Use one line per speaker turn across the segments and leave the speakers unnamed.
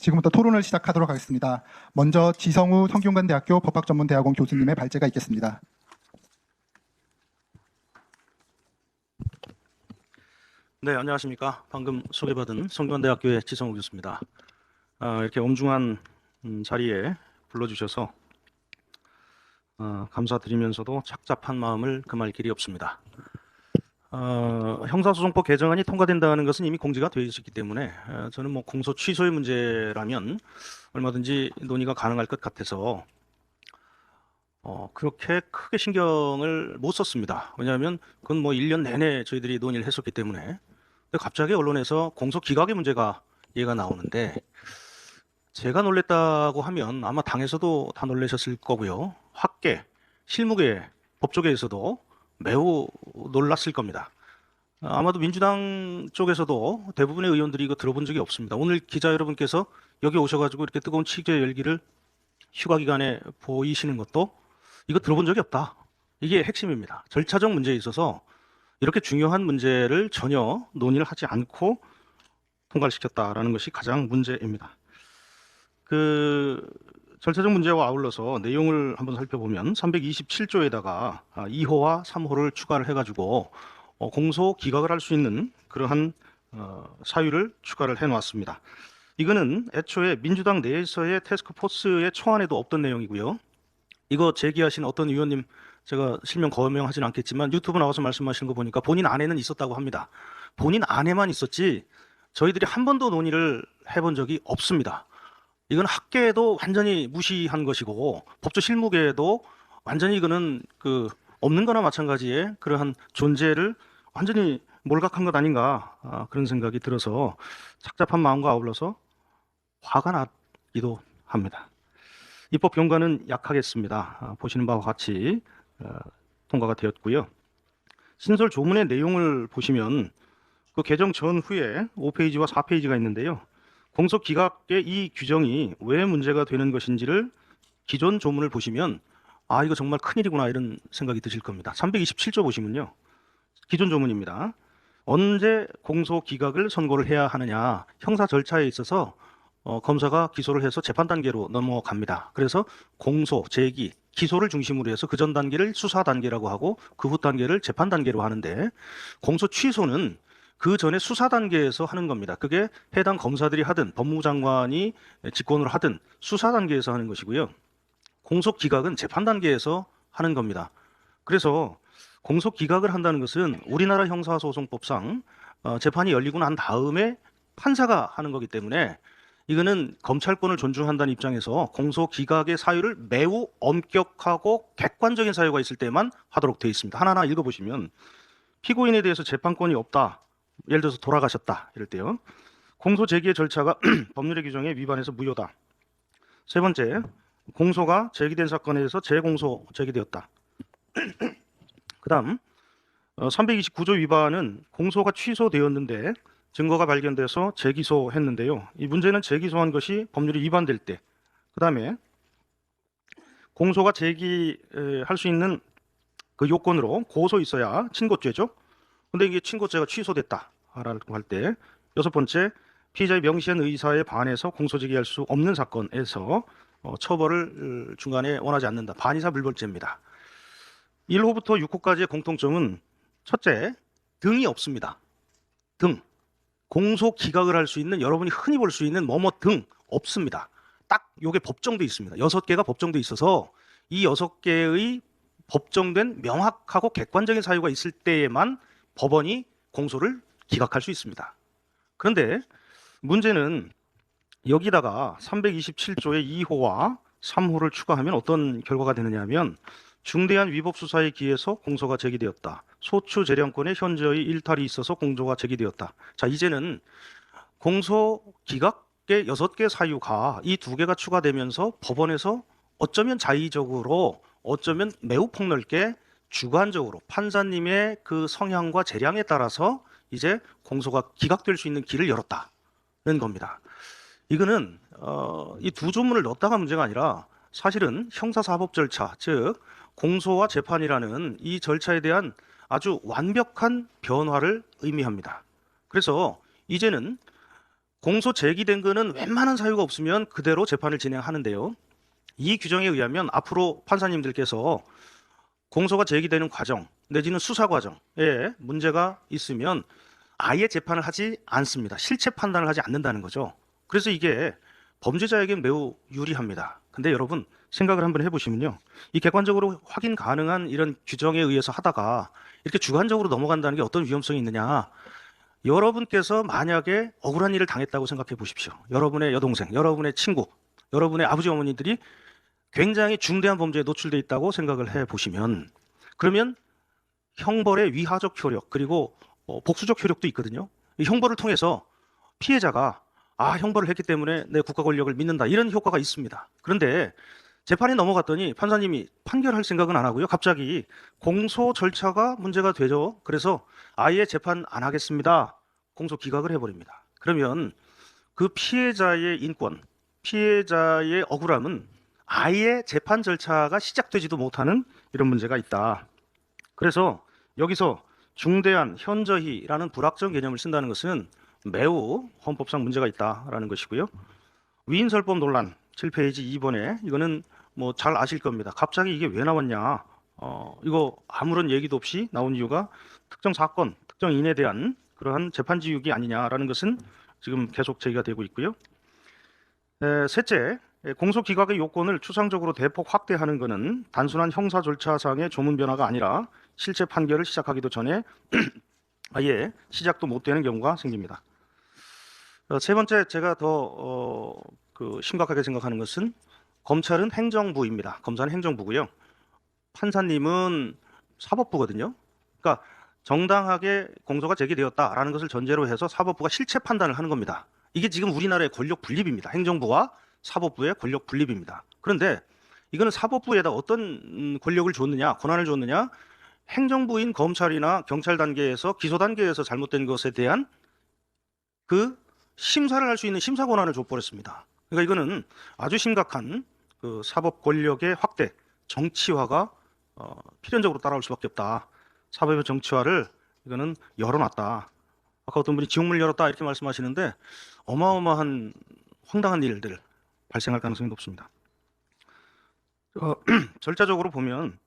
지금부터 토론을 시작하도록 하겠습니다. 먼저 지성우 성균관대학교 법학전문대학원 교수님의 발제가 있겠습니다.
네, 안녕하십니까. 방금 소개받은 성균관대학교의 지성우 교수입니다. 이렇게 엄중한 자리에 불러주셔서 감사드리면서도 착잡한 마음을 금할 길이 없습니다. 형사소송법 개정안이 통과된다는 것은 이미 공지가 되어 있었기 때문에 저는 뭐 공소 취소의 문제라면 얼마든지 논의가 가능할 것 같아서 그렇게 크게 신경을 못 썼습니다. 왜냐하면 그건 뭐 1년 내내 저희들이 논의를 했었기 때문에. 근데 갑자기 언론에서 공소 기각의 문제가 얘가 나오는데 제가 놀랬다고 하면 아마 당에서도 다 놀라셨을 거고요. 학계, 실무계, 법조계에서도 매우 놀랐을 겁니다. 아마도 민주당 쪽에서도 대부분의 의원들이 이거 들어본 적이 없습니다. 오늘 기자 여러분께서 여기 오셔가지고 이렇게 뜨거운 취재 열기를 휴가 기간에 보이시는 것도 이거 들어본 적이 없다. 이게 핵심입니다. 절차적 문제에 있어서 이렇게 중요한 문제를 전혀 논의를 하지 않고 통과를 시켰다라는 것이 가장 문제입니다. 그 절차적 문제와 아울러서 내용을 한번 살펴보면 327조에다가 2호와 3호를 추가를 해가지고 공소 기각을 할 수 있는 그러한 사유를 추가를 해놓았습니다. 이거는 애초에 민주당 내에서의 태스크포스의 초안에도 없던 내용이고요. 이거 제기하신 어떤 의원님 제가 실명 거명하지는 않겠지만 유튜브 나와서 말씀하시는 거 보니까 본인 안에는 있었다고 합니다. 본인 안에만 있었지 저희들이 한 번도 논의를 해본 적이 없습니다. 이건 학계에도 완전히 무시한 것이고 법조 실무계에도 완전히 이거는 없는 거나 마찬가지의 그러한 존재를 완전히 몰각한 것 아닌가 그런 생각이 들어서 착잡한 마음과 아울러서 화가 나기도 합니다. 입법 경과는 약하겠습니다. 보시는 바와 같이 통과가 되었고요. 신설 조문의 내용을 보시면 그 개정 전후에 5페이지와 4페이지가 있는데요. 공소 기각의 이 규정이 왜 문제가 되는 것인지를 기존 조문을 보시면 이거 정말 큰일이구나 이런 생각이 드실 겁니다. 327조 보시면요. 기존 조문입니다. 언제 공소 기각을 선고를 해야 하느냐. 형사 절차에 있어서 검사가 기소를 해서 재판 단계로 넘어갑니다. 그래서 공소, 제기, 기소를 중심으로 해서 그 전 단계를 수사 단계라고 하고 그 후 단계를 재판 단계로 하는데 공소 취소는 그 전에 수사 단계에서 하는 겁니다. 그게 해당 검사들이 하든 법무부 장관이 직권으로 하든 수사 단계에서 하는 것이고요. 공소 기각은 재판 단계에서 하는 겁니다. 그래서 공소 기각을 한다는 것은 우리나라 형사소송법상 재판이 열리고 난 다음에 판사가 하는 거기 때문에 이거는 검찰권을 존중한다는 입장에서 공소 기각의 사유를 매우 엄격하고 객관적인 사유가 있을 때만 하도록 되어 있습니다. 하나하나 읽어보시면 피고인에 대해서 재판권이 없다. 예를 들어서 돌아가셨다. 이럴 때요. 공소 제기의 절차가 법률의 규정에 위반해서 무효다. 세 번째, 공소가 제기된 사건에 대해서 재공소 제기되었다. 그 다음 329조 위반은 공소가 취소되었는데 증거가 발견돼서 재기소했는데요. 이 문제는 재기소한 것이 법률이 위반될 때, 그 다음에 공소가 제기할 수 있는 그 요건으로 고소 있어야 친고죄죠. 근데 이게 친고죄가 취소됐다라고 할 때, 여섯 번째, 피의자의 명시한 의사에 반해서 공소 제기할 수 없는 사건에서 처벌을 중간에 원하지 않는다. 반의사 불벌죄입니다. 1호부터 6호까지의 공통점은 첫째, 등이 없습니다. 등. 공소 기각을 할 수 있는 여러분이 흔히 볼 수 있는 뭐뭐 등 없습니다. 딱 요게 법정돼 있습니다. 6개가 법정돼 있어서 이 6개의 법정된 명확하고 객관적인 사유가 있을 때에만 법원이 공소를 기각할 수 있습니다. 그런데 문제는 여기다가 327조의 2호와 3호를 추가하면 어떤 결과가 되느냐 하면 중대한 위법 수사에 기해서 공소가 제기되었다. 소추 재량권의 현저히 일탈이 있어서 공소가 제기되었다. 자, 이제는 공소 기각의 6개 사유가 이 2개가 추가되면서 법원에서 어쩌면 자의적으로 어쩌면 매우 폭넓게 주관적으로 판사님의 그 성향과 재량에 따라서 이제 공소가 기각될 수 있는 길을 열었다는 겁니다. 이거는 이 두 조문을 넣었다가 문제가 아니라 사실은 형사사법 절차, 즉 공소와 재판이라는 이 절차에 대한 아주 완벽한 변화를 의미합니다. 그래서 이제는 공소 제기된 거는 웬만한 사유가 없으면 그대로 재판을 진행하는데요. 이 규정에 의하면 앞으로 판사님들께서 공소가 제기되는 과정 내지는 수사 과정에 문제가 있으면 아예 재판을 하지 않습니다. 실체 판단을 하지 않는다는 거죠. 그래서 이게 범죄자에겐 매우 유리합니다. 근데 여러분 생각을 한번 해보시면요. 이 객관적으로 확인 가능한 이런 규정에 의해서 하다가 이렇게 주관적으로 넘어간다는 게 어떤 위험성이 있느냐. 여러분께서 만약에 억울한 일을 당했다고 생각해 보십시오. 여러분의 여동생, 여러분의 친구, 여러분의 아버지 어머니들이 굉장히 중대한 범죄에 노출돼 있다고 생각을 해 보시면 그러면 형벌의 위하적 효력 그리고 복수적 효력도 있거든요. 이 형벌을 통해서 피해자가 형벌을 했기 때문에 내 국가 권력을 믿는다 이런 효과가 있습니다. 그런데 재판에 넘어갔더니 판사님이 판결할 생각은 안 하고요. 갑자기 공소 절차가 문제가 되죠. 그래서 아예 재판 안 하겠습니다. 공소 기각을 해버립니다. 그러면 그 피해자의 인권, 피해자의 억울함은 아예 재판 절차가 시작되지도 못하는 이런 문제가 있다. 그래서 여기서 중대한 현저히라는 불확정 개념을 쓴다는 것은 매우 헌법상 문제가 있다라는 것이고요. 위인설법 논란 7페이지 2번에 이거는 뭐 잘 아실 겁니다. 갑자기 이게 왜 나왔냐? 이거 아무런 얘기도 없이 나온 이유가 특정 사건, 특정인에 대한 그러한 재판지휘기 아니냐라는 것은 지금 계속 제기가 되고 있고요. 셋째, 공소 기각의 요건을 추상적으로 대폭 확대하는 것은 단순한 형사 절차상의 조문 변화가 아니라 실제 판결을 시작하기도 전에 아예 시작도 못 되는 경우가 생깁니다. 세 번째, 제가 더 심각하게 생각하는 것은 검찰은 행정부입니다. 검사는 행정부고요. 판사님은 사법부거든요. 그러니까 정당하게 공소가 제기되었다라는 것을 전제로 해서 사법부가 실체 판단을 하는 겁니다. 이게 지금 우리나라의 권력 분립입니다. 행정부와 사법부의 권력 분립입니다. 그런데 이거는 사법부에다 어떤 권력을 줬느냐, 권한을 줬느냐, 행정부인 검찰이나 경찰 단계에서 기소 단계에서 잘못된 것에 대한 그 심사를 할 수 있는 심사 권한을 줘버렸습니다. 그러니까 이거는 아주 심각한 그 사법 권력의 확대, 정치화가 필연적으로 따라올 수밖에 없다. 사법의 정치화를 이거는 열어놨다. 아까 어떤 분이 지옥문을 열었다 이렇게 말씀하시는데 어마어마한 황당한 일들 발생할 가능성이 높습니다. 절차적으로 보면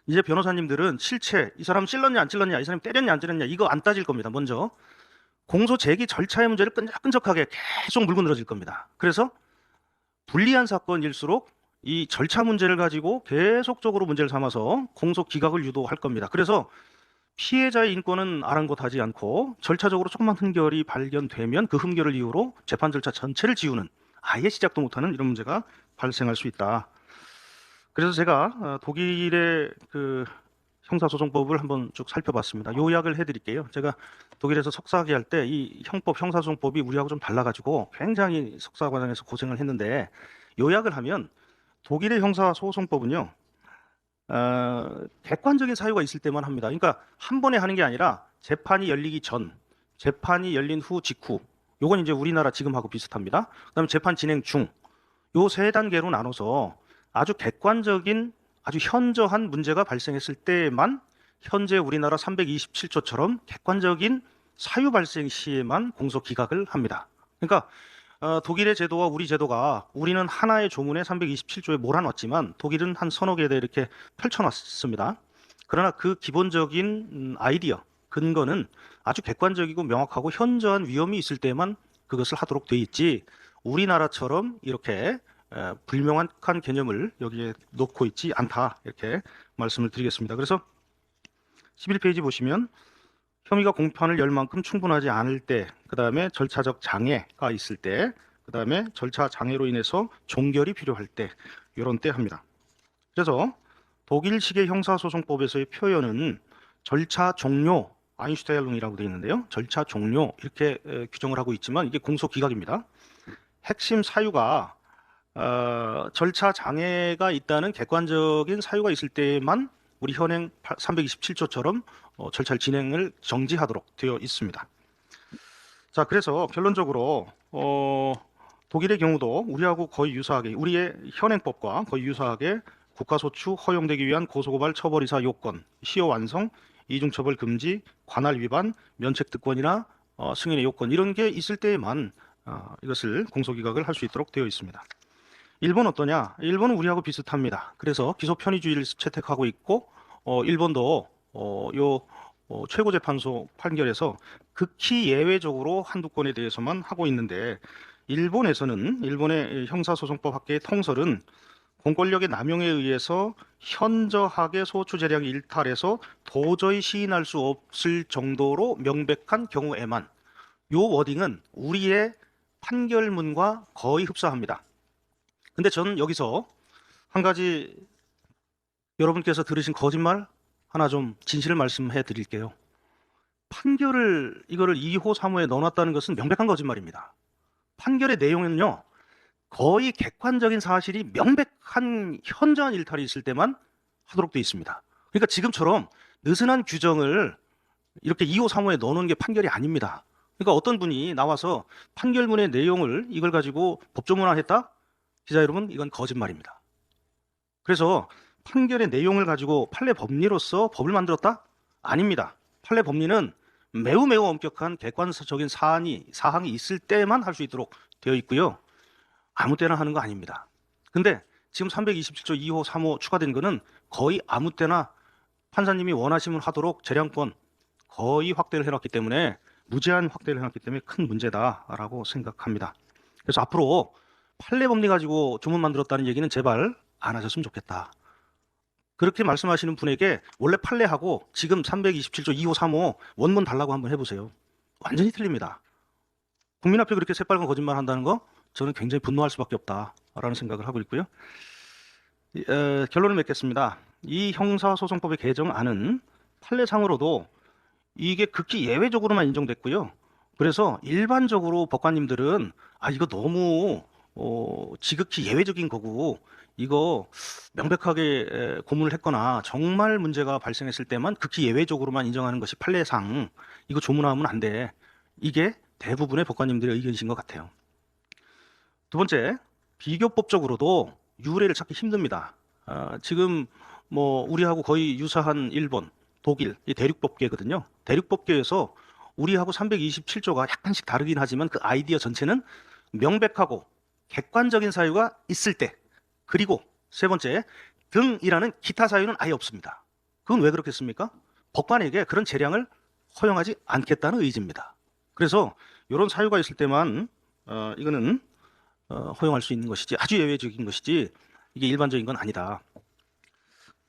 이제 변호사님들은 실체, 이 사람 찔렀냐 안 찔렀냐, 이 사람 때렸냐 안 때렸냐 이거 안 따질 겁니다. 먼저 공소 제기 절차의 문제를 끈적끈적하게 계속 물고 늘어질 겁니다. 그래서 불리한 사건일수록 이 절차 문제를 가지고 계속적으로 문제를 삼아서 공소 기각을 유도할 겁니다. 그래서 피해자의 인권은 아랑곳하지 않고 절차적으로 조금만 흠결이 발견되면 그 흠결을 이유로 재판 절차 전체를 지우는 아예 시작도 못하는 이런 문제가 발생할 수 있다. 그래서 제가 독일의 그 형사소송법을 한번 쭉 살펴봤습니다. 요약을 해드릴게요. 제가 독일에서 석사학위 할 때 이 형법, 형사소송법이 우리하고 좀 달라가지고 굉장히 석사 과정에서 고생을 했는데 요약을 하면 독일의 형사소송법은요. 객관적인 사유가 있을 때만 합니다. 그러니까 한 번에 하는 게 아니라 재판이 열리기 전, 재판이 열린 후, 직후. 요건 이제 우리나라 지금하고 비슷합니다. 그다음에 재판 진행 중. 요 세 단계로 나눠서 아주 객관적인 아주 현저한 문제가 발생했을 때만 현재 우리나라 327조처럼 객관적인 사유 발생 시에만 공소 기각을 합니다. 그러니까 독일의 제도와 우리 제도가 우리는 하나의 조문에 327조에 몰아넣었지만 독일은 한 서너 개에 이렇게 펼쳐놨습니다. 그러나 그 기본적인 아이디어, 근거는 아주 객관적이고 명확하고 현저한 위험이 있을 때만 그것을 하도록 돼 있지 우리나라처럼 이렇게 불명확한 개념을 여기에 놓고 있지 않다 이렇게 말씀을 드리겠습니다. 그래서 11페이지 보시면 혐의가 공판을 열 만큼 충분하지 않을 때, 그 다음에 절차적 장애가 있을 때, 그 다음에 절차 장애로 인해서 종결이 필요할 때 이런 때 합니다. 그래서 독일식의 형사소송법에서의 표현은 절차 종료, 아인슈타인론이라고 되어 있는데요. 절차 종료 이렇게 규정을 하고 있지만 이게 공소 기각입니다. 핵심 사유가 절차 장애가 있다는 객관적인 사유가 있을 때만 우리 현행 327조처럼 절차 진행을 정지하도록 되어 있습니다. 자, 그래서 결론적으로 독일의 경우도 우리하고 거의 유사하게 우리의 현행법과 거의 유사하게 국가소추 허용되기 위한 고소고발 처벌이사 요건, 시효 완성, 이중처벌 금지, 관할 위반, 면책특권이나 승인의 요건 이런 게 있을 때에만 이것을 공소기각을 할 수 있도록 되어 있습니다. 일본 어떠냐? 일본은 우리하고 비슷합니다. 그래서 기소 편의주의를 채택하고 있고 일본도 최고재판소 판결에서 극히 예외적으로 한두 건에 대해서만 하고 있는데 일본에서는 일본의 형사소송법 학계의 통설은 공권력의 남용에 의해서 현저하게 소추 재량이 일탈해서 도저히 시인할 수 없을 정도로 명백한 경우에만 요 워딩은 우리의 판결문과 거의 흡사합니다. 근데 저는 여기서 한 가지 여러분께서 들으신 거짓말 하나 좀 진실을 말씀해 드릴게요. 판결을 이거를 2호, 3호에 넣어놨다는 것은 명백한 거짓말입니다. 판결의 내용은요, 거의 객관적인 사실이 명백한 현저한 일탈이 있을 때만 하도록 되어 있습니다. 그러니까 지금처럼 느슨한 규정을 이렇게 2호, 3호에 넣어놓은 게 판결이 아닙니다. 그러니까 어떤 분이 나와서 판결문의 내용을 이걸 가지고 법조문화했다? 기자 여러분, 이건 거짓말입니다. 그래서 판결의 내용을 가지고 판례 법리로서 법을 만들었다? 아닙니다. 판례 법리는 매우 매우 엄격한 객관적인 사항이 있을 때만 할 수 있도록 되어 있고요. 아무 때나 하는 거 아닙니다. 근데 지금 327조 2호, 3호 추가된 거는 거의 아무 때나 판사님이 원하시면 하도록 재량권 거의 확대를 해놨기 때문에 무제한 확대를 해놨기 때문에 큰 문제다라고 생각합니다. 그래서 앞으로 판례 법리 가지고 조문 만들었다는 얘기는 제발 안 하셨으면 좋겠다. 그렇게 말씀하시는 분에게 원래 판례하고 지금 327조 2호, 3호 원문 달라고 한번 해보세요. 완전히 틀립니다. 국민 앞에 그렇게 새빨간 거짓말 한다는 거 저는 굉장히 분노할 수밖에 없다라는 생각을 하고 있고요. 결론을 맺겠습니다. 이 형사소송법의 개정안은 판례상으로도 이게 극히 예외적으로만 인정됐고요. 그래서 일반적으로 법관님들은 이거 너무 지극히 예외적인 거고 이거 명백하게 고문을 했거나 정말 문제가 발생했을 때만 극히 예외적으로만 인정하는 것이 판례상 이거 조문하면 안 돼. 이게 대부분의 법관님들의 의견이신 것 같아요. 두 번째, 비교법적으로도 유례를 찾기 힘듭니다. 지금 뭐 우리하고 거의 유사한 일본, 독일, 이 대륙법계거든요. 대륙법계에서 우리하고 327조가 약간씩 다르긴 하지만 그 아이디어 전체는 명백하고 객관적인 사유가 있을 때, 그리고 세 번째, 등이라는 기타 사유는 아예 없습니다. 그건 왜 그렇겠습니까? 법관에게 그런 재량을 허용하지 않겠다는 의지입니다. 그래서 이런 사유가 있을 때만 이거는 허용할 수 있는 것이지, 아주 예외적인 것이지 이게 일반적인 건 아니다.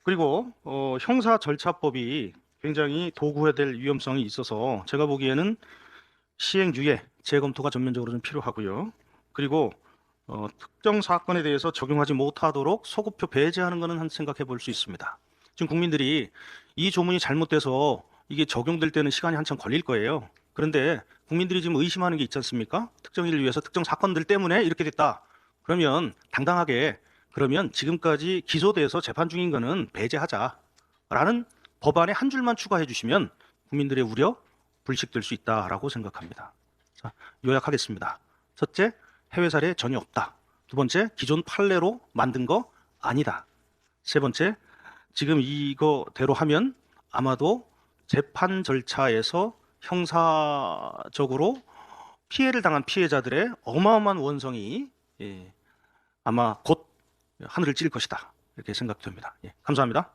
그리고 형사절차법이 굉장히 도구해야 될 위험성이 있어서 제가 보기에는 시행유예 재검토가 전면적으로 좀 필요하고요. 그리고 특정 사건에 대해서 적용하지 못하도록 소급표 배제하는 것은 한 생각해 볼 수 있습니다. 지금 국민들이 이 조문이 잘못돼서 이게 적용될 때는 시간이 한참 걸릴 거예요. 그런데 국민들이 지금 의심하는 게 있지 않습니까? 특정 일을 위해서 특정 사건들 때문에 이렇게 됐다. 그러면 당당하게 그러면 지금까지 기소돼서 재판 중인 거는 배제하자라는 법안에 한 줄만 추가해 주시면 국민들의 우려 불식될 수 있다라고 생각합니다. 자, 요약하겠습니다. 첫째, 해외 사례 전혀 없다. 두 번째, 기존 판례로 만든 거 아니다. 세 번째, 지금 이거대로 하면 아마도 재판 절차에서 형사적으로 피해를 당한 피해자들의 어마어마한 원성이 아마 곧 하늘을 찌를 것이다. 이렇게 생각됩니다. 감사합니다.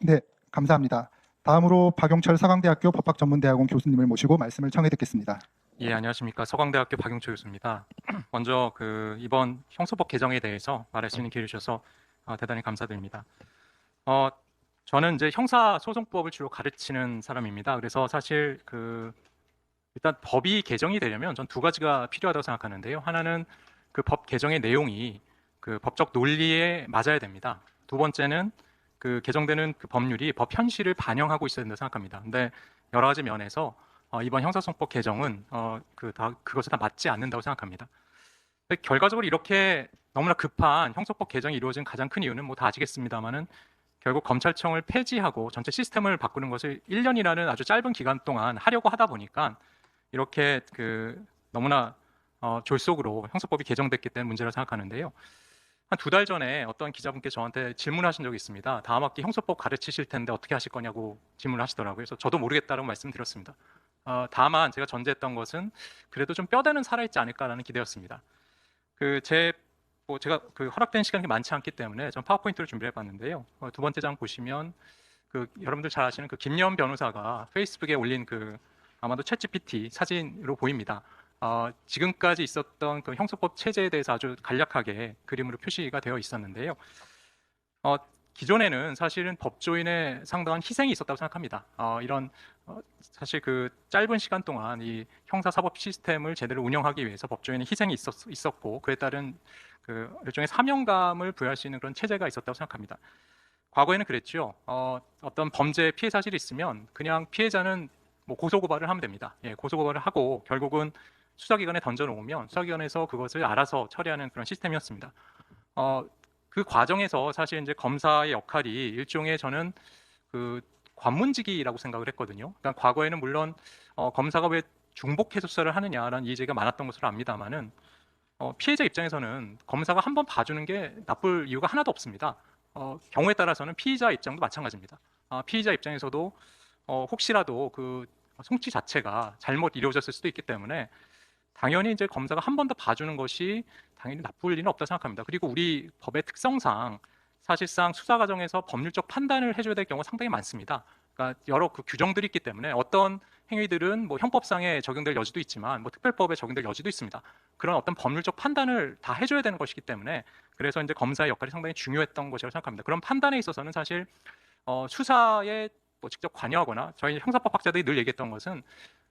네, 감사합니다. 다음으로 박용철 서강대학교 법학전문대학원 교수님을 모시고 말씀을 청해 듣겠습니다.
예, 안녕하십니까. 서강대학교 박용철 교수입니다. 먼저 이번 형소법 개정에 대해서 말할 수 있는 기회를 주셔서 대단히 감사드립니다. 저는 이제 형사소송법을 주로 가르치는 사람입니다. 그래서 사실 일단 법이 개정이 되려면 전 두 가지가 필요하다고 생각하는데요. 하나는 그 법 개정의 내용이 그 법적 논리에 맞아야 됩니다. 두 번째는 그 개정되는 그 법률이 법 현실을 반영하고 있어야 된다고 생각합니다. 근데 여러 가지 면에서 이번 형사소송법 개정은 그것에 다 맞지 않는다고 생각합니다. 결과적으로 이렇게 너무나 급한 형사법 개정이 이루어진 가장 큰 이유는 뭐 다 아시겠습니다만은 결국 검찰청을 폐지하고 전체 시스템을 바꾸는 것을 1년이라는 아주 짧은 기간 동안 하려고 하다 보니까 이렇게 너무나 졸속으로 형사법이 개정됐기 때문에 문제라고 생각하는데요. 한 두 달 전에 어떤 기자분께 저한테 질문하신 적이 있습니다. 다음 학기 형사법 가르치실 텐데 어떻게 하실 거냐고 질문을 하시더라고요. 그래서 저도 모르겠다라고 말씀드렸습니다. 다만 제가 전제했던 것은 그래도 좀 뼈대는 살아있지 않을까라는 기대였습니다. 제가 허락된 시간이 많지 않기 때문에 전 파워포인트를 준비해 봤는데요. 두 번째 장 보시면 여러분들 잘 아시는 김여원 변호사가 페이스북에 올린 아마도 챗GPT 사진으로 보입니다. 지금까지 있었던 형사법 체제에 대해서 아주 간략하게 그림으로 표시가 되어 있었는데요. 기존에는 사실은 법조인의 상당한 희생이 있었다고 생각합니다. 사실 짧은 시간 동안 이 형사사법 시스템을 제대로 운영하기 위해서 법조인의 희생이 있었고 그에 따른 일종의 사명감을 부여할 수 있는 그런 체제가 있었다고 생각합니다. 과거에는 그랬죠. 어떤 범죄 피해 사실이 있으면 그냥 피해자는 뭐 고소고발을 하면 됩니다. 예, 고소고발을 하고 결국은 수사기관에 던져놓으면 수사기관에서 그것을 알아서 처리하는 그런 시스템이었습니다. 그 과정에서 사실 이제 검사의 역할이 일종의 저는 관문지기라고 생각을 했거든요. 그러니까 과거에는 물론 검사가 왜 중복해서 수사를 하느냐라는 이의제기가 많았던 것으로 압니다만은 피해자 입장에서는 검사가 한 번 봐주는 게 나쁠 이유가 하나도 없습니다. 경우에 따라서는 피의자 입장도 마찬가지입니다. 피의자 입장에서도 혹시라도 송치 자체가 잘못 이루어졌을 수도 있기 때문에 당연히 이제 검사가 한 번 더 봐주는 것이 당연히 나쁠 리는 없다 생각합니다. 그리고 우리 법의 특성상 사실상 수사 과정에서 법률적 판단을 해줘야 될 경우가 상당히 많습니다. 그러니까 여러 규정들이 있기 때문에 어떤 행위들은 뭐 형법상에 적용될 여지도 있지만 뭐 특별법에 적용될 여지도 있습니다. 그런 어떤 법률적 판단을 다 해줘야 되는 것이기 때문에 그래서 이제 검사의 역할이 상당히 중요했던 것이라고 생각합니다. 그런 판단에 있어서는 사실 수사에 뭐 직접 관여하거나 저희 형사법 학자들이 늘 얘기했던 것은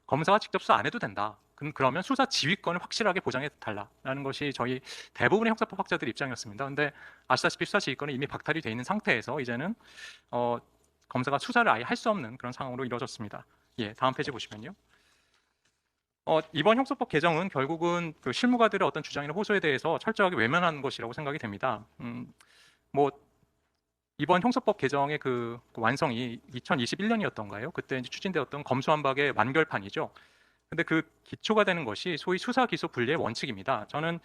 검사가 직접 수사 안 해도 된다. 그러면 수사 지휘권을 확실하게 보장해 달라라는 것이 저희 대부분의 형사법 학자들 입장이었습니다. 근데 아시다시피 수사 지휘권이 이미 박탈이 돼 있는 상태에서 이제는 검사가 수사를 아예 할 수 없는 그런 상황으로 이루어졌습니다. 예, 다음 페이지 보시면요. 이번 형사법 개정은 결국은 실무가들의 어떤 주장이나 호소에 대해서 철저하게 외면한 것이라고 생각이 됩니다. 뭐 이번 형사법 개정의 완성이 2021년이었던가요? 그때 이제 추진되었던 검수완박의 완결판이죠. 근데 기초가 되는 것이 소위 수사 기소 분리의 원칙입니다. 저는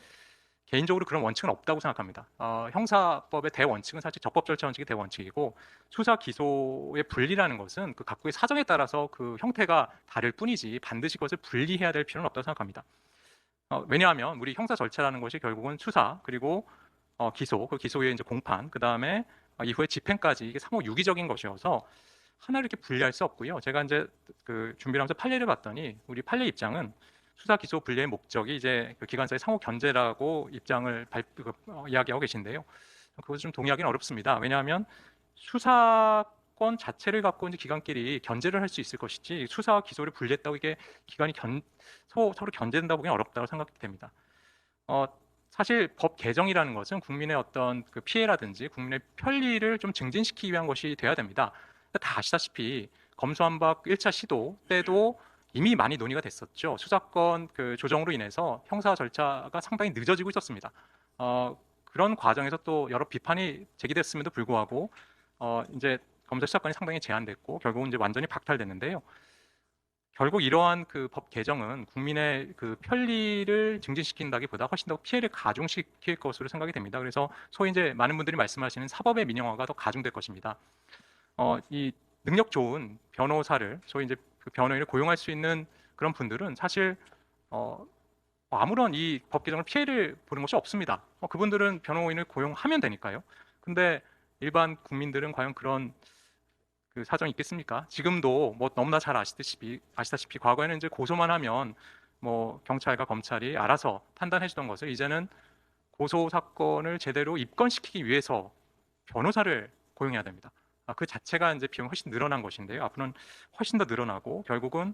개인적으로 그런 원칙은 없다고 생각합니다. 형사법의 대원칙은 사실 적법 절차 원칙이 대원칙이고 수사 기소의 분리라는 것은 각국의 사정에 따라서 형태가 다를 뿐이지 반드시 그것을 분리해야 될 필요는 없다고 생각합니다. 왜냐하면 우리 형사 절차라는 것이 결국은 수사 그리고 기소, 기소 후에 이제 공판, 그 다음에 이후에 집행까지 이게 상호 유기적인 것이어서 하나를 이렇게 분리할 수 없고요. 제가 이제 준비를 하면서 판례를 봤더니 우리 판례 입장은 수사 기소 분리의 목적이 이제 기관사의 상호 견제라고 입장을 이야기하고 계신데요. 그것을 좀 동의하기는 어렵습니다. 왜냐하면 수사권 자체를 갖고 이제 기관끼리 견제를 할 수 있을 것이지 수사와 기소를 분리했다고 이게 기관이 서로 견제된다고 보기는 어렵다고 생각이 됩니다. 사실 법 개정이라는 것은 국민의 어떤 피해라든지 국민의 편리를 좀 증진시키기 위한 것이 돼야 됩니다. 다 아시다시피 검수완박 1차 시도 때도 이미 많이 논의가 됐었죠. 수사권 조정으로 인해서 형사 절차가 상당히 늦어지고 있었습니다. 그런 과정에서 또 여러 비판이 제기됐음에도 불구하고 이제 검사 수사권이 상당히 제한됐고 결국은 이제 완전히 박탈됐는데요. 결국 이러한 법 개정은 국민의 편리를 증진시킨다기보다 훨씬 더 피해를 가중시킬 것으로 생각이 됩니다. 그래서 소위 이제 많은 분들이 말씀하시는 사법의 민영화가 더 가중될 것입니다. 이 능력 좋은 변호사를 소위 이제 변호인을 고용할 수 있는 그런 분들은 사실 아무런 이 법 개정을 피해를 보는 것이 없습니다. 그분들은 변호인을 고용하면 되니까요. 근데 일반 국민들은 과연 그런 사정이 있겠습니까? 지금도 뭐 너무나 잘 아시다시피 과거에는 이제 고소만 하면 뭐 경찰과 검찰이 알아서 판단해 주던 것을 이제는 고소 사건을 제대로 입건시키기 위해서 변호사를 고용해야 됩니다. 그 자체가 이제 비용이 훨씬 늘어난 것인데요. 앞으로는 훨씬 더 늘어나고 결국은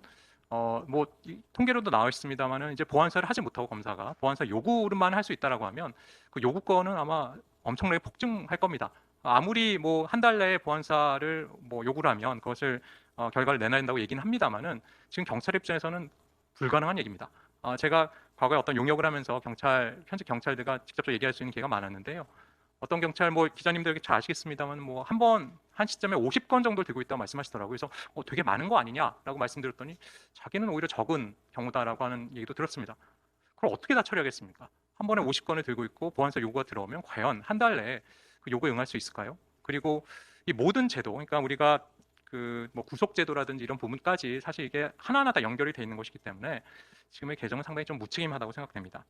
뭐 통계로도 나와 있습니다만은 이제 보완서를 하지 못하고 검사가 보완서 요구만 할 수 있다라고 하면 그 요구권은 아마 엄청나게 폭증할 겁니다. 아무리 뭐 한 달 내에 보완서를 뭐 요구를 하면 그것을 결과를 내놔야 된다고 얘기는 합니다만은 지금 경찰 입장에서는 불가능한 얘기입니다. 제가 과거에 어떤 용역을 하면서 현직 경찰들과 직접적으로 얘기할 수 있는 기회가 많았는데요. 어떤 경찰 뭐 기자님들 잘 아시겠습니다만 뭐 한 시점에 50건 정도 들고 있다고 말씀하시더라고요. 그래서 되게 많은 거 아니냐라고 말씀드렸더니 자기는 오히려 적은 경우다라고 하는 얘기도 들었습니다. 그걸 어떻게 다 처리하겠습니까? 한 번에 50건을 들고 있고 보완서 요구가 들어오면 과연 한 달 내에 그 요구에 응할 수 있을까요? 그리고 이 모든 제도, 그러니까 우리가 그 뭐 구속제도라든지 이런 부분까지 사실 이게 하나하나 다 연결이 돼 있는 것이기 때문에 지금의 개정은 상당히 좀 무책임하다고 생각됩니다.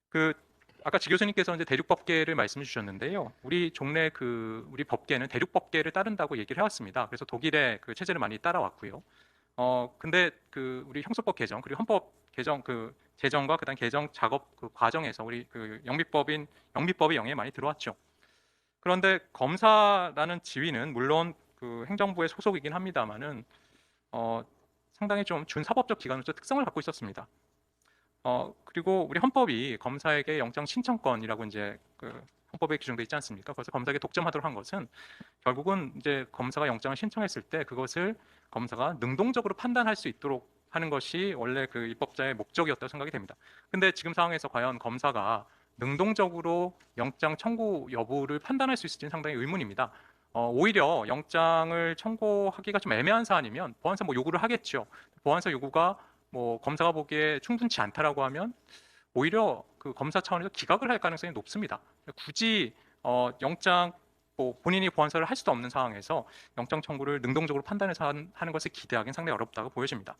그 아까 지 교수님께서 이제 대륙법계를 말씀해 주셨는데요. 우리 종래 그 우리 법계는 대륙법계를 따른다고 얘기를 해왔습니다. 그래서 독일의 그 체제를 많이 따라왔고요. 근데 그 우리 형사법 개정 그리고 헌법 개정 그 제정과 그다음 개정 작업 그 과정에서 우리 그 영미법의 영향이 많이 들어왔죠. 그런데 검사라는 지위는 물론 그 행정부의 소속이긴 합니다만은 상당히 좀 준사법적 기관으로서 특성을 갖고 있었습니다. 그리고 우리 헌법이 검사에게 영장 신청권이라고 이제 그 헌법에 규정돼 있지 않습니까? 그래서 검사에게 독점하도록 한 것은 결국은 이제 검사가 영장을 신청했을 때 그것을 검사가 능동적으로 판단할 수 있도록 하는 것이 원래 그 입법자의 목적이었다고 생각이 됩니다. 근데 지금 상황에서 과연 검사가 능동적으로 영장 청구 여부를 판단할 수 있을지는 상당히 의문입니다. 오히려 영장을 청구하기가 좀 애매한 사안이면 보안사 뭐 요구를 하겠죠. 보안사 요구가 뭐 검사가 보기에 충분치 않다라고 하면 오히려 그 검사 차원에서 기각을 할 가능성이 높습니다. 굳이 영장 뭐 본인이 보안사를 할 수도 없는 상황에서 영장 청구를 능동적으로 판단해서 하는 것을 기대하기는 상당히 어렵다고 보여집니다.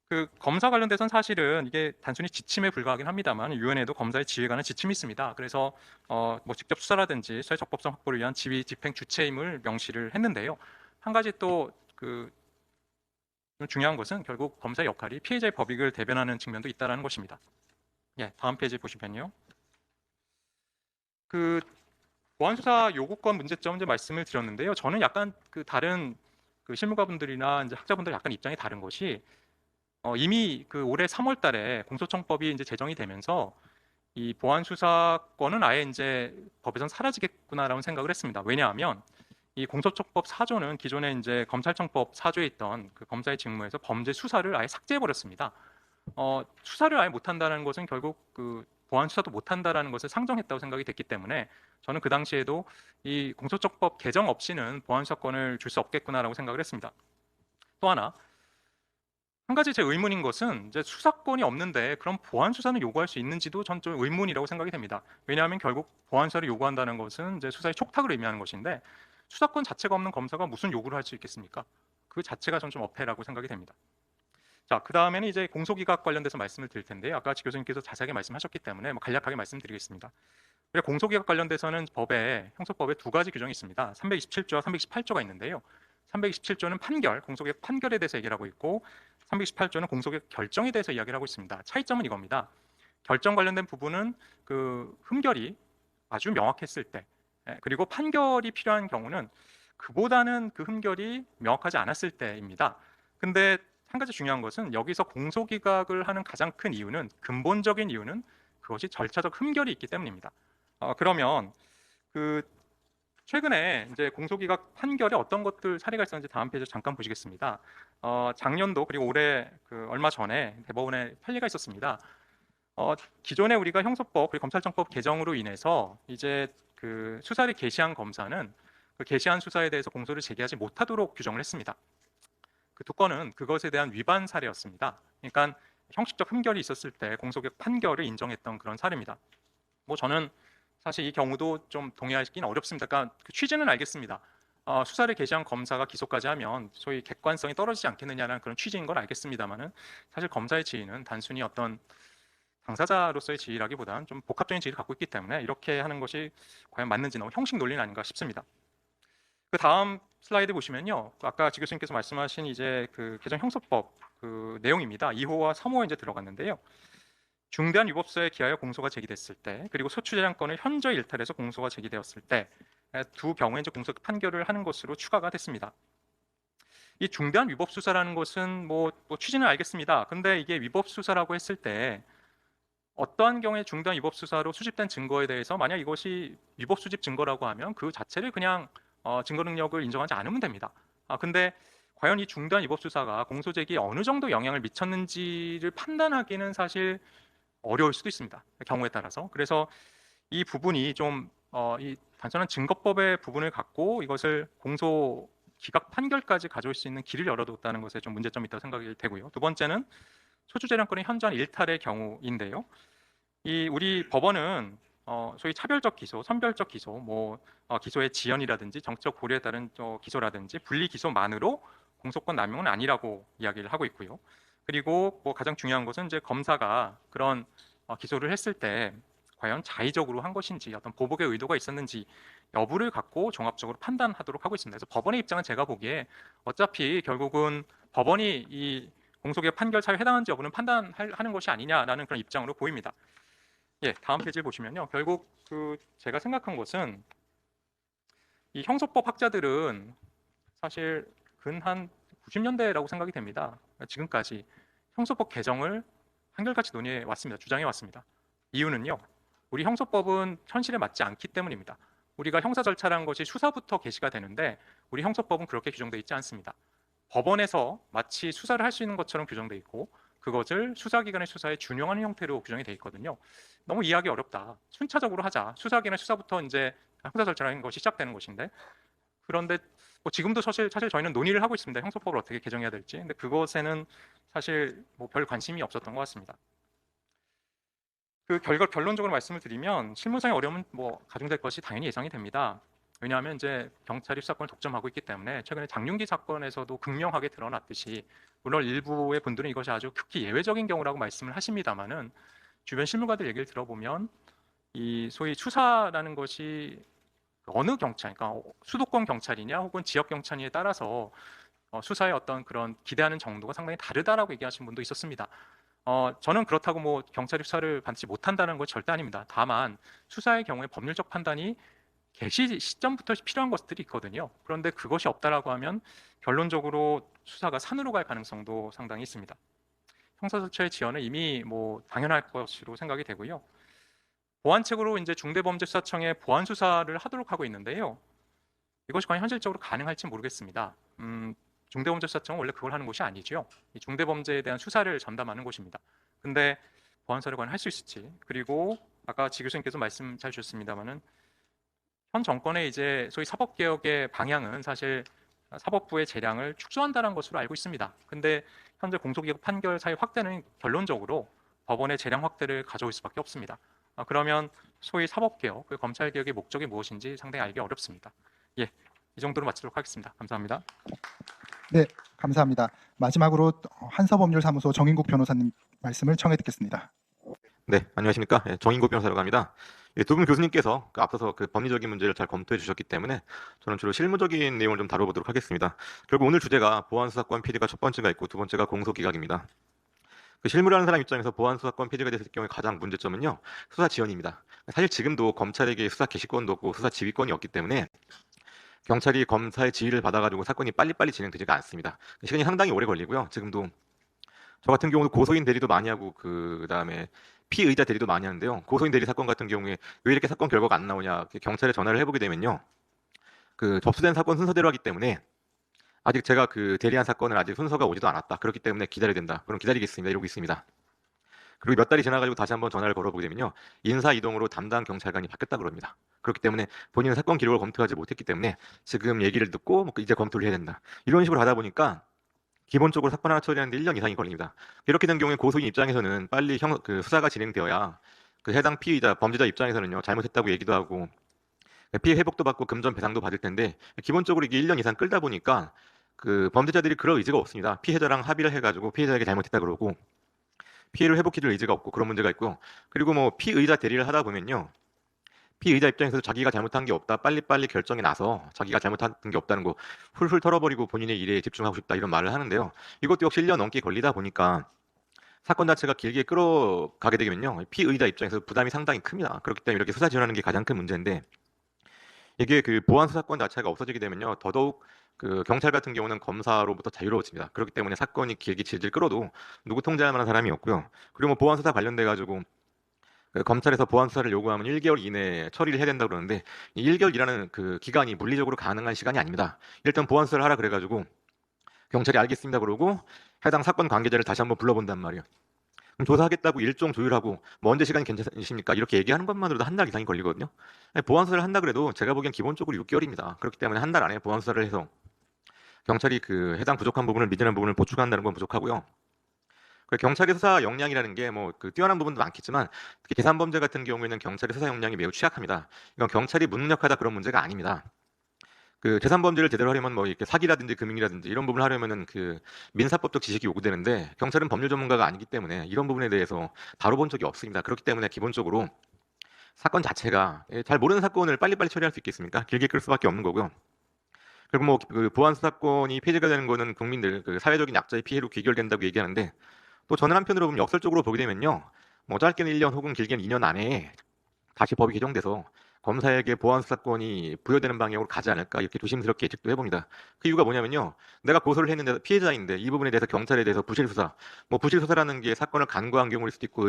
그 검사 관련돼서는 사실은 이게 단순히 지침에 불과하긴 합니다만 유엔에도 검사의 지휘에 관한 지침이 있습니다. 그래서 뭐 직접 수사라든지 수사의 적법성 확보를 위한 지휘 집행 주체임을 명시를 했는데요. 한 가지 또 그 중요한 것은 결국 검사의 역할이 피해자의 법익을 대변하는 측면도 있다는 것입니다. 예, 다음 페이지 보시면요. 그 보안수사 요구권 문제점 이제 말씀을 드렸는데요. 저는 약간 그 다른 그 실무가분들이나 이제 학자분들 약간 입장이 다른 것이 이미 그 올해 3월달에 공소청법이 이제 제정이 되면서 이 보안수사권은 아예 이제 법에선 사라지겠구나라는 생각을 했습니다. 왜냐하면 이 공소청법 4조는 기존에 이제 검찰청법 4조에 있던 그 검사의 직무에서 범죄 수사를 아예 삭제해 버렸습니다. 수사를 아예 못한다는 것은 결국 그 보안 수사도 못한다라는 것을 상정했다고 생각이 됐기 때문에 저는 그 당시에도 이 공소청법 개정 없이는 보안 수사권을 줄 수 없겠구나라고 생각을 했습니다. 또 하나 한 가지 제 의문인 것은 이제 수사권이 없는데 그럼 보안 수사는 요구할 수 있는지도 전 좀 의문이라고 생각이 됩니다. 왜냐하면 결국 보안 수사를 요구한다는 것은 이제 수사의 촉탁을 의미하는 것인데 수사권 자체가 없는 검사가 무슨 요구를 할 수 있겠습니까? 그 자체가 전 좀 어폐라고 생각이 됩니다. 자, 그 다음에는 이제 공소기각 관련돼서 말씀을 드릴 텐데요. 아까 지 교수님께서 자세하게 말씀하셨기 때문에 뭐 간략하게 말씀드리겠습니다. 공소기각 관련돼서는 형소법에 두 가지 규정이 있습니다. 327조와 328조가 있는데요. 327조는 판결, 공소기각 판결에 대해서 얘기를 하고 있고 328조는 공소기각 결정에 대해서 이야기를 하고 있습니다. 차이점은 이겁니다. 결정 관련된 부분은 그 흠결이 아주 명확했을 때, 그리고 판결이 필요한 경우는 그보다는 그 흠결이 명확하지 않았을 때입니다. 근데 한 가지 중요한 것은 여기서 공소기각을 하는 가장 큰 이유는 근본적인 이유는 그것이 절차적 흠결이 있기 때문입니다. 그러면 그 최근에 이제 공소기각 판결에 어떤 것들 사례가 있었는지 다음 페이지 잠깐 보시겠습니다. 작년도 그리고 올해 그 얼마 전에 대법원에 판례가 있었습니다. 기존에 우리가 형소법 그리고 검찰청법 개정으로 인해서 이제 그 수사를 개시한 검사는 그 개시한 수사에 대해서 공소를 제기하지 못하도록 규정을 했습니다. 그 두 건은 그것에 대한 위반 사례였습니다. 그러니까 형식적 흠결이 있었을 때 공소기각 판결을 인정했던 그런 사례입니다. 뭐 저는 사실 이 경우도 좀 동의하기는 어렵습니다. 그러니까 그 취지는 알겠습니다. 수사를 개시한 검사가 기소까지 하면 소위 객관성이 떨어지지 않겠느냐는 그런 취지인 건 알겠습니다만은 사실 검사의 지위는 단순히 어떤 당사자로서의 지위라기보다는 좀 복합적인 지위를 갖고 있기 때문에 이렇게 하는 것이 과연 맞는지 너무 형식 논리는 아닌가 싶습니다. 그 다음 슬라이드 보시면요, 아까 지 교수님께서 말씀하신 이제 그 개정 형소법 그 내용입니다. 2호와 3호에 이제 들어갔는데요. 중대한 위법사에 기하여 공소가 제기됐을 때, 그리고 소추재량권을 현저히 일탈해서 공소가 제기되었을 때 두 경우에 이제 공소 판결을 하는 것으로 추가가 됐습니다. 이 중대한 위법 수사라는 것은 뭐 취지는 알겠습니다. 근데 이게 위법 수사라고 했을 때 어떠한 경우에 중대한 위법 수사로 수집된 증거에 대해서 만약 이것이 위법 수집 증거라고 하면 그 자체를 그냥 증거 능력을 인정하지 않으면 됩니다. 근데 과연 이 중대한 위법 수사가 공소 제기에 어느 정도 영향을 미쳤는지를 판단하기는 사실 어려울 수도 있습니다. 경우에 따라서. 그래서 이 부분이 좀 이 단순한 증거법의 부분을 갖고 이것을 공소 기각 판결까지 가져올 수 있는 길을 열어뒀다는 것에 좀 문제점이 있다고 생각이 되고요. 두 번째는 소추재량권의 현저한 일탈의 경우인데요. 이 우리 법원은 소위 차별적 기소, 선별적 기소, 기소의 지연이라든지 정적 고려에 따른 기소라든지 분리 기소만으로 공소권 남용은 아니라고 이야기를 하고 있고요. 그리고 가장 중요한 것은 이제 검사가 그런 기소를 했을 때 과연 자의적으로 한 것인지 어떤 보복의 의도가 있었는지 여부를 갖고 종합적으로 판단하도록 하고 있습니다. 그래서 법원의 입장은 제가 보기에 어차피 결국은 법원이 이 공소기각 판결 사유에 해당하는지 여부는 판단하는 것이 아니냐라는 그런 입장으로 보입니다. 예, 다음 페이지를 보시면요. 결국 제가 생각한 것은 이 형소법 학자들은 사실 근 90년대라고 생각이 됩니다. 지금까지 형소법 개정을 한결같이 논의해 왔습니다. 주장해 왔습니다. 이유는요. 우리 형소법은 현실에 맞지 않기 때문입니다. 우리가 형사 절차라는 것이 수사부터 개시가 되는데 우리 형소법은 그렇게 규정되어 있지 않습니다. 법원에서 마치 수사를 할 수 있는 것처럼 규정되어 있고 그것을 수사기관의 수사에 준용하는 형태로 규정이 되어 있거든요. 너무 이해하기 어렵다. 순차적으로 하자. 수사기관의 수사부터 이제 형사 절차라는 것이 시작되는 것인데 그런데 지금도 사실 저희는 논의를 하고 있습니다. 형소법을 어떻게 개정해야 될지. 근데 그것에는 사실 별 관심이 없었던 것 같습니다. 결론적으로 말씀을 드리면 실무상의 어려움은 가중될 것이 당연히 예상이 됩니다. 왜냐하면 이제 경찰이 수사권을 독점하고 있기 때문에 최근에 장윤기 사건에서도 극명하게 드러났듯이 물론 일부의 분들은 이것이 아주 극히 예외적인 경우라고 말씀을 하십니다만은 주변 실무가들 얘기를 들어보면 이 소위 수사라는 것이 어느 경찰, 그러니까 수도권 경찰이냐 혹은 지역 경찰이냐에 따라서 수사의 어떤 그런 기대하는 정도가 상당히 다르다라고 얘기하신 분도 있었습니다. 저는 그렇다고 경찰이 수사를 반드시 못한다는 건 절대 아닙니다. 다만 수사의 경우에 법률적 판단이 개시 시점부터 필요한 것들이 있거든요. 그런데 그것이 없다라고 하면 결론적으로 수사가 산으로 갈 가능성도 상당히 있습니다. 형사 절차의 지연은 이미 당연할 것으로 생각이 되고요. 보안책으로 이제 중대범죄수사청에 보안 수사를 하도록 하고 있는데요. 이것이 과연 현실적으로 가능할지 모르겠습니다. 중대범죄수사청은 원래 그걸 하는 곳이 아니죠. 이 중대범죄에 대한 수사를 전담하는 곳입니다. 근데 보안수사를 과연 할 수 있을지, 그리고 아까 지 교수님께서 말씀 잘 주셨습니다만은 현 정권의 이제 소위 사법개혁의 방향은 사실 사법부의 재량을 축소한다는 것으로 알고 있습니다. 근데 현재 공소기각 판결 사유 확대는 결론적으로 법원의 재량 확대를 가져올 수밖에 없습니다. 그러면 소위 사법개혁, 검찰개혁의 목적이 무엇인지 상당히 알기 어렵습니다. 예, 이 정도로 마치도록 하겠습니다. 감사합니다.
네, 감사합니다. 마지막으로 한서법률사무소 정인국 변호사님 말씀을 청해 듣겠습니다.
네, 안녕하십니까. 정인국 변호사라고 합니다. 두 분 교수님께서 앞서서 법리적인 문제를 잘 검토해 주셨기 때문에 저는 주로 실무적인 내용을 좀 다뤄보도록 하겠습니다. 결국 오늘 주제가 보안수사권 폐지가 첫 번째가 있고 두 번째가 공소기각입니다. 실무를 하는 사람 입장에서 보안수사권 폐지가 됐을 경우에 가장 문제점은요, 수사 지연입니다. 사실 지금도 검찰에게 수사 개시권도 없고 수사 지휘권이 없기 때문에 경찰이 검사의 지휘를 받아가지고 사건이 빨리빨리 진행되지가 않습니다. 시간이 상당히 오래 걸리고요. 지금도 저 같은 경우도 고소인 대리도 많이 하고 그다음에 피의자 대리도 많이 하는데요. 고소인 대리 사건 같은 경우에 왜 이렇게 사건 결과가 안 나오냐 경찰에 전화를 해보게 되면요. 접수된 사건 순서대로 하기 때문에 아직 제가 대리한 사건은 아직 순서가 오지도 않았다. 그렇기 때문에 기다려야 된다. 그럼 기다리겠습니다. 이러고 있습니다. 그리고 몇 달이 지나가지고 다시 한번 전화를 걸어보게 되면요. 인사 이동으로 담당 경찰관이 바뀌었다 그럽니다. 그렇기 때문에 본인은 사건 기록을 검토하지 못했기 때문에 지금 얘기를 듣고 이제 검토를 해야 된다. 이런 식으로 하다 보니까 기본적으로 사건 하나 처리하는데 1년 이상이 걸립니다. 이렇게 된 경우에 고소인 입장에서는 빨리 수사가 진행되어야 해당 피의자, 범죄자 입장에서는요, 잘못했다고 얘기도 하고 피해 회복도 받고 금전 배상도 받을 텐데 기본적으로 이게 1년 이상 끌다 보니까 범죄자들이 그럴 의지가 없습니다. 피해자랑 합의를 해가지고 피해자에게 잘못했다 그러고 피해를 회복해줄 의지가 없고 그런 문제가 있고요. 그리고 피의자 대리를 하다 보면요. 피의자 입장에서 자기가 잘못한 게 없다. 빨리빨리 결정이 나서 자기가 잘못한 게 없다는 거 훌훌 털어버리고 본인의 일에 집중하고 싶다. 이런 말을 하는데요. 이것도 역시 1년 넘게 걸리다 보니까 사건 자체가 길게 끌어가게 되면요. 피의자 입장에서 부담이 상당히 큽니다. 그렇기 때문에 이렇게 수사 지연하는 게 가장 큰 문제인데 이게 보안 수사권 자체가 없어지게 되면요. 더더욱 경찰 같은 경우는 검사로부터 자유로워집니다. 그렇기 때문에 사건이 길게 질질 끌어도 누구 통제할 만한 사람이 없고요. 그리고 보안 수사 관련돼 가지고 검찰에서 보안 수사를 요구하면 1개월 이내에 처리를 해야 된다고 그러는데 이 1개월이라는 기간이 물리적으로 가능한 시간이 아닙니다. 일단 보안 수사를 하라 그래가지고 경찰이 알겠습니다 그러고 해당 사건 관계자를 다시 한번 불러본단 말이에요. 그럼 조사하겠다고 일정 조율하고 언제 시간이 괜찮으십니까? 이렇게 얘기하는 것만으로도 한 달 이상이 걸리거든요. 보안 수사를 한다 그래도 제가 보기엔 기본적으로 6개월입니다. 그렇기 때문에 한 달 안에 보안 수사를 해서 경찰이 해당 부족한 부분을 미진한 부분을 보충한다는 건 부족하고요. 경찰의 수사 역량이라는 게 뭐 그 뛰어난 부분도 많겠지만 특히 계산 범죄 같은 경우에는 경찰의 수사 역량이 매우 취약합니다. 이건 경찰이 무능력하다 그런 문제가 아닙니다. 그 재산 범죄를 제대로 하려면 뭐 이렇게 사기라든지 금융이라든지 이런 부분을 하려면은 그 민사법적 지식이 요구되는데 경찰은 법률 전문가가 아니기 때문에 이런 부분에 대해서 다뤄본 적이 없습니다. 그렇기 때문에 기본적으로 사건 자체가 잘 모르는 사건을 빨리빨리 처리할 수 있겠습니까? 길게 끌 수밖에 없는 거고요. 그리고 뭐 그 보안 수사권이 폐지가 되는 거는 국민들 그 사회적인 약자의 피해로 귀결된다고 얘기하는데 또 저는 한편으로 보면 역설적으로 보게 되면요. 뭐 짧게는 1년 혹은 길게는 2년 안에 다시 법이 개정돼서 검사에게 보안 수사권이 부여되는 방향으로 가지 않을까 이렇게 조심스럽게 예측도 해봅니다. 그 이유가 뭐냐면요. 내가 고소를 했는데 피해자인데 이 부분에 대해서 경찰에 대해서 부실 수사, 뭐 부실 수사라는 게 사건을 간과한 경우일 수도 있고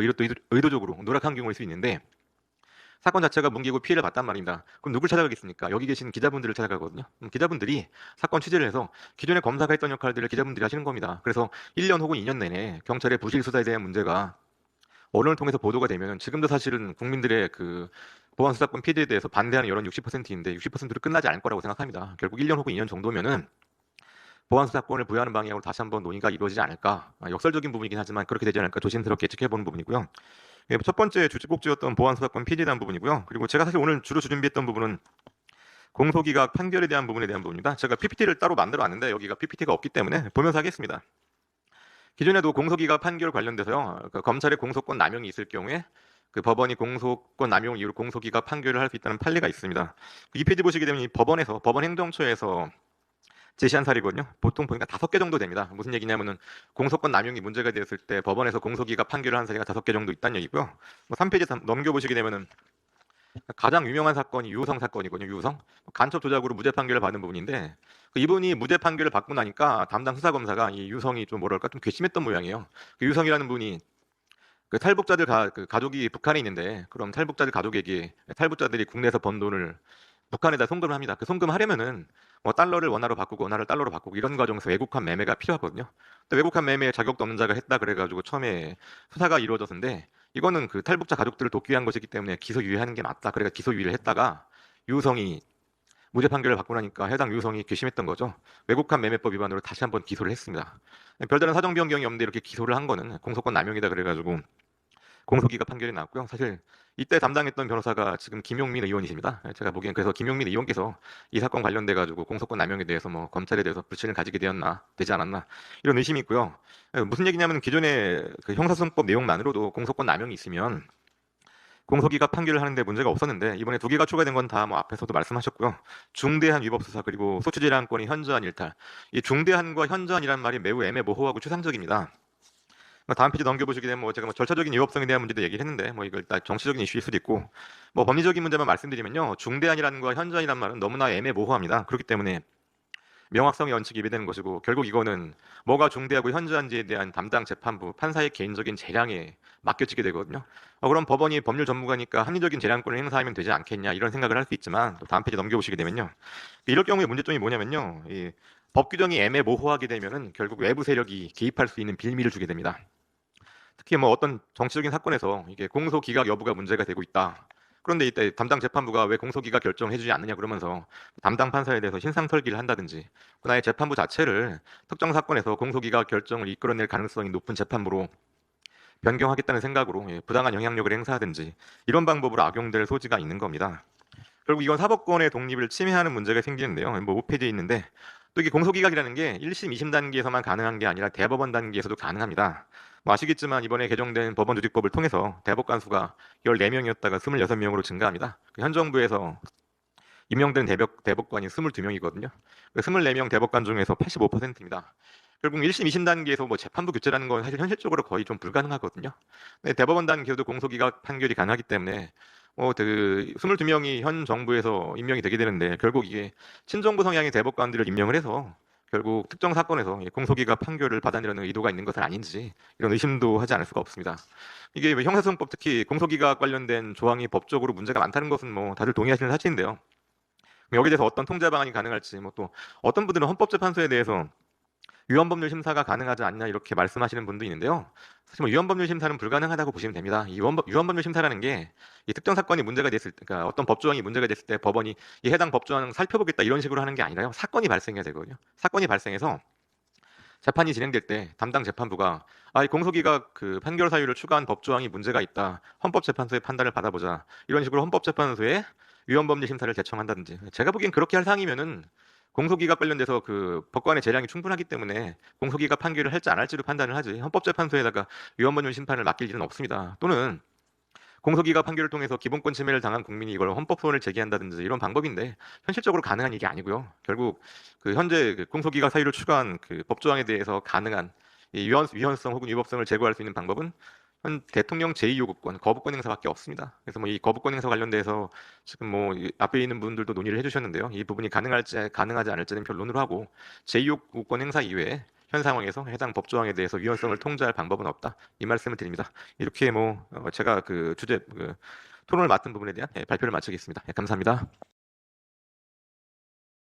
의도적으로 누락한 경우일 수 있는데 사건 자체가 뭉개고 피해를 봤단 말입니다. 그럼 누굴 찾아가겠습니까? 여기 계신 기자분들을 찾아가거든요. 기자분들이 사건 취재를 해서 기존에 검사가 했던 역할들을 기자분들이 하시는 겁니다. 그래서 1년 혹은 2년 내내 경찰의 부실 수사에 대한 문제가 언론을 통해서 보도가 되면 지금도 사실은 국민들의 그 보안 수사권 폐지에 대해서 반대하는 여론 60%인데 60%로 끝나지 않을 거라고 생각합니다. 결국 1년 혹은 2년 정도면은 보안 수사권을 부여하는 방향으로 다시 한번 논의가 이루어지지 않을까. 역설적인 부분이긴 하지만 그렇게 되지 않을까 조심스럽게 예측해보는 부분이고요. 첫 번째 주제꼭지였던 보안 수사권 폐지에 대한 부분이고요. 그리고 제가 사실 오늘 주로 준비했던 부분은 공소기각 판결에 대한 부분에 대한 부분입니다. 제가 PPT를 따로 만들어 왔는데 여기가 PPT가 없기 때문에 보면서 하겠습니다. 기존에도 공소기각 판결 관련돼서요. 그 검찰의 공소권 남용이 있을 경우에 그 법원이 공소권 남용 이유로 공소기각 판결을 할 수 있다는 판례가 있습니다. 이 페이지 보시게 되면 이 법원 행정처에서 제시한 사례거든요. 보통 보니까 5개 정도 됩니다. 무슨 얘기냐면은 공소권 남용이 문제가 되었을 때 법원에서 공소기각 판결을 한 사례가 5개 정도 있다는 얘기고요. 뭐 3페이지 넘겨보시게 되면은 가장 유명한 사건이 유우성 사건이거든요. 유우성 간첩 조작으로 무죄 판결을 받은 부분인데 이분이 무죄 판결을 받고 나니까 담당 수사검사가 이 유성이 좀 뭐랄까 좀 괘씸했던 모양이에요. 그 유성이라는 분이 그 탈북자들 그 가족이 북한에 있는데 그럼 탈북자들 가족에게 탈북자들이 국내에서 번 돈을 북한에다 송금을 합니다. 그 송금하려면은 뭐 달러를 원화로 바꾸고 원화를 달러로 바꾸고 이런 과정에서 외국환 매매가 필요하거든요. 근데 외국환 매매에 자격도 없는 자가 했다 그래가지고 처음에 수사가 이루어졌는데 이거는 그 탈북자 가족들을 돕기 위한 것이기 때문에 기소유예하는 게 맞다. 그래서 기소유예를 했다가 유성이 무죄 판결을 받고 나니까 해당 유성이 괘씸했던 거죠. 외국환 매매법 위반으로 다시 한번 기소를 했습니다. 별다른 사정 변경이 없는데 이렇게 기소를 한 거는 공소권 남용이다 그래가지고 공소기각 판결이 나왔고요. 사실 이때 담당했던 변호사가 지금 김용민 의원이십니다. 제가 보기엔 그래서 김용민 의원께서 이 사건 관련돼 가지고 공소권 남용에 대해서 뭐 검찰에 대해서 불신을 가지게 되지 않았나 이런 의심이 있고요. 무슨 얘기냐면 기존의 그 형사소송법 내용만으로도 공소권 남용이 있으면 공소기각 판결을 하는데 문제가 없었는데 이번에 2개가 추가된 건 다 뭐 앞에서도 말씀하셨고요. 중대한 위법 수사 그리고 소추제한권이 현저한 일탈. 이 중대한과 현저한이란 말이 매우 애매모호하고 추상적입니다. 다음 페이지 넘겨보시게 되면 뭐 제가 뭐 절차적인 위법성에 대한 문제도 얘기를 했는데 뭐 이거 일단 정치적인 이슈일 수도 있고 뭐 법리적인 문제만 말씀드리면요. 중대한이라는 거와 현저한이란 말은 너무나 애매모호합니다. 그렇기 때문에 명확성의 원칙이 위배되는 것이고 결국 이거는 뭐가 중대하고 현저한지에 대한 담당 재판부 판사의 개인적인 재량에 맡겨지게 되거든요. 그럼 법원이 법률 전문가니까 합리적인 재량권을 행사하면 되지 않겠냐 이런 생각을 할 수 있지만 또 다음 페이지 넘겨보시게 되면요. 이럴 경우에 문제점이 뭐냐면요. 이 법 규정이 애매모호하게 되면은 결국 외부 세력이 개입할 수 있는 빌미를 주게 됩니다. 특히 뭐 어떤 정치적인 사건에서 이게 공소 기각 여부가 문제가 되고 있다. 그런데 이때 담당 재판부가 왜 공소 기각 결정해주지 않느냐 그러면서 담당 판사에 대해서 신상 설기를 한다든지 그다음에 재판부 자체를 특정 사건에서 공소 기각 결정을 이끌어낼 가능성이 높은 재판부로 변경하겠다는 생각으로 부당한 영향력을 행사하든지 이런 방법으로 악용될 소지가 있는 겁니다. 결국 이건 사법권의 독립을 침해하는 문제가 생기는데요. 뭐 5페이지에 있는데 또 이게 공소기각이라는 게 1심, 2심 단계에서만 가능한 게 아니라 대법원 단계에서도 가능합니다. 뭐 아시겠지만 이번에 개정된 법원조직법을 통해서 대법관 수가 14명이었다가 26명으로 증가합니다. 현 정부에서 임명된 대법관이 22명이거든요. 24명 대법관 중에서 85%입니다. 결국 1심, 2심 단계에서 뭐 재판부 교체라는 건 사실 현실적으로 거의 좀 불가능하거든요. 근데 대법원 단계에서도 공소기각 판결이 가능하기 때문에 그 22명이 현 정부에서 임명이 되게 되는데 결국 이게 친정부 성향의 대법관들을 임명을 해서 결국 특정 사건에서 공소기각 판결을 받아내려는 의도가 있는 것은 아닌지 이런 의심도 하지 않을 수가 없습니다. 이게 형사소송법 특히 공소기각 관련된 조항이 법적으로 문제가 많다는 것은 뭐 다들 동의하시는 사실인데요. 여기에 대해서 어떤 통제 방안이 가능할지 뭐 또 어떤 분들은 헌법재판소에 대해서 위헌법률 심사가 가능하지 않냐 이렇게 말씀하시는 분도 있는데요. 사실 뭐 위헌법률 심사는 불가능하다고 보시면 됩니다. 이 위헌법률 심사라는 게 이 특정 사건이 문제가 됐을 때, 그러니까 어떤 법조항이 문제가 됐을 때 법원이 이 해당 법조항을 살펴보겠다 이런 식으로 하는 게 아니라요. 사건이 발생해야 되거든요. 사건이 발생해서 재판이 진행될 때 담당 재판부가 이 공소기각 그 판결 사유를 추가한 법조항이 문제가 있다. 헌법재판소의 판단을 받아보자. 이런 식으로 헌법재판소에 위헌법리 심사를 제청한다든지. 제가 보기엔 그렇게 할 상이면은 공소기각 관련돼서 그 법관의 재량이 충분하기 때문에 공소기각 판결을 할지 안 할지로 판단을 하지. 헌법재판소에다가 위헌법리 심판을 맡길 일은 없습니다. 또는 공소기각 판결을 통해서 기본권 침해를 당한 국민이 이걸 헌법 소원을 제기한다든지 이런 방법인데 현실적으로 가능한 일이 아니고요. 결국 그 현재 그 공소기각 사유를 추가한 그 법조항에 대해서 가능한 이 위헌성 혹은 위법성을 제고할 수 있는 방법은 현 대통령 제2요구권, 거부권 행사밖에 없습니다. 그래서 뭐 이 거부권 행사 관련돼서 지금 뭐 이 앞에 있는 분들도 논의를 해주셨는데요. 이 부분이 가능할지 가능하지 않을지는 변론으로 하고 제2요구권 행사 이외에 현 상황에서 해당 법조항에 대해서 위헌성을 통제할 방법은 없다. 이 말씀을 드립니다. 이렇게 제가 그 주제 토론을 맡은 부분에 대한 발표를 마치겠습니다. 감사합니다.